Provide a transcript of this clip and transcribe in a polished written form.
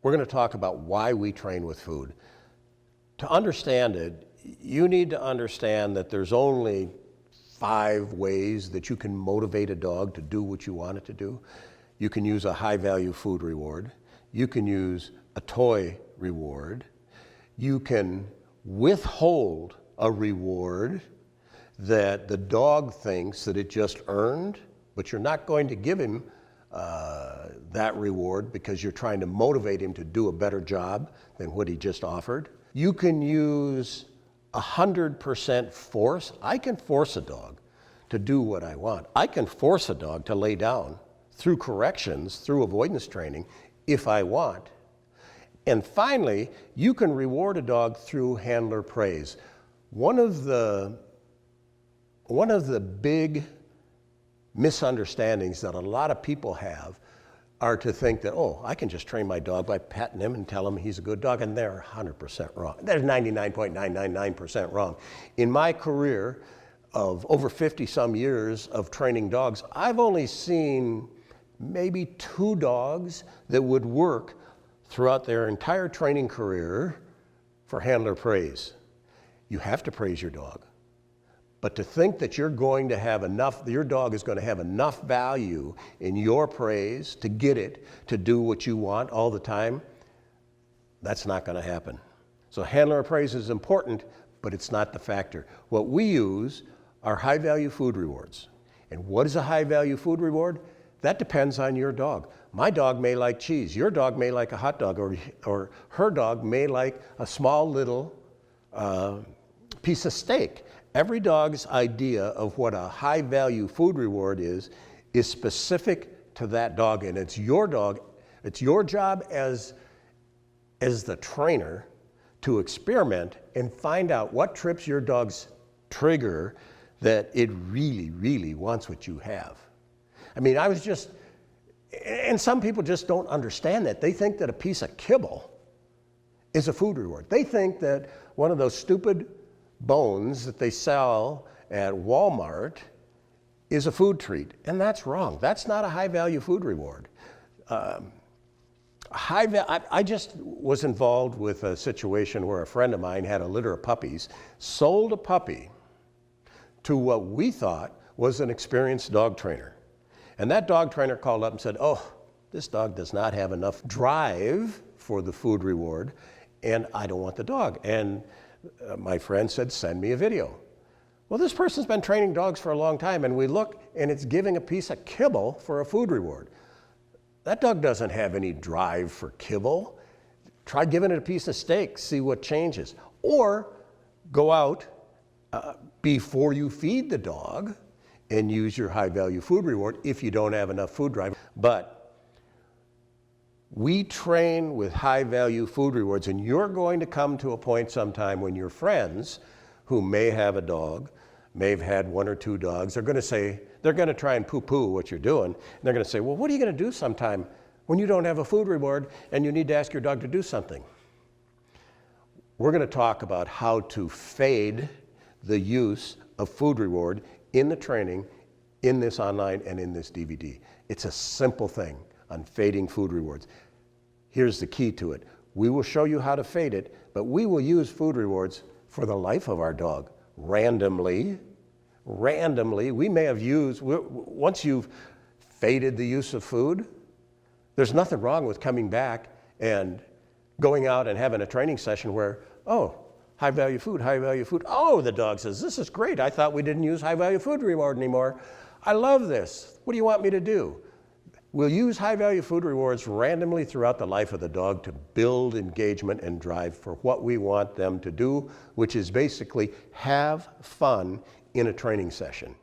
we're going to talk about why we train with food. To understand it, you need to understand that there's only 5 ways that you can motivate a dog to do what you want it to do. You can use a high-value food reward. You can use a toy reward. You can withhold a reward that the dog thinks that it just earned, but you're not going to give him that reward because you're trying to motivate him to do a better job than what he just offered. You can use 100% force. I can force a dog to do what I want. I can force a dog to lay down through corrections, through avoidance training, if I want. And finally, you can reward a dog through handler praise. One of the big misunderstandings that a lot of people have are to think that, oh, I can just train my dog by patting him and tell him he's a good dog, and they're 100% wrong. They're 99.999% wrong. In my career of over 50-some years of training dogs, I've only seen maybe 2 dogs that would work throughout their entire training career for handler praise. You have to praise your dog. But to think that you're going to have enough, your dog is going to have enough value in your praise to get it to do what you want all the time, that's not going to happen. So handler praise is important, but it's not the factor. What we use are high-value food rewards. And what is a high-value food reward? That depends on your dog. My dog may like cheese. Your dog may like a hot dog, or her dog may like a small little piece of steak. Every dog's idea of what a high-value food reward is specific to that dog, and it's your dog. It's your job as the trainer to experiment and find out what trips your dog's trigger that it really, really wants what you have. I mean, and some people just don't understand that. They think that a piece of kibble is a food reward. They think that one of those stupid bones that they sell at Walmart is a food treat, and that's wrong. That's not a high-value food reward. I just was involved with a situation where a friend of mine had a litter of puppies, sold a puppy to what we thought was an experienced dog trainer. And that dog trainer called up and said, oh, this dog does not have enough drive for the food reward, and I don't want the dog. And my friend said, send me a video. Well, this person's been training dogs for a long time, and we look, and it's giving a piece of kibble for a food reward. That dog doesn't have any drive for kibble. Try giving it a piece of steak, see what changes. Or go out before you feed the dog and use your high-value food reward if you don't have enough food drive. But we train with high-value food rewards, and you're going to come to a point sometime when your friends who may have a dog, may have had 1 or 2 dogs, they're going to try and poo-poo what you're doing. And they're going to say, well, what are you going to do sometime when you don't have a food reward and you need to ask your dog to do something? We're going to talk about how to fade the use of food reward in the training, in this online and in this DVD. It's a simple thing on fading food rewards. Here's the key to it. We will show you how to fade it, but we will use food rewards for the life of our dog. Randomly, we may have used, once you've faded the use of food, there's nothing wrong with coming back and going out and having a training session where, oh, high-value food. Oh, the dog says, this is great. I thought we didn't use high-value food reward anymore. I love this. What do you want me to do? We'll use high-value food rewards randomly throughout the life of the dog to build engagement and drive for what we want them to do, which is basically have fun in a training session.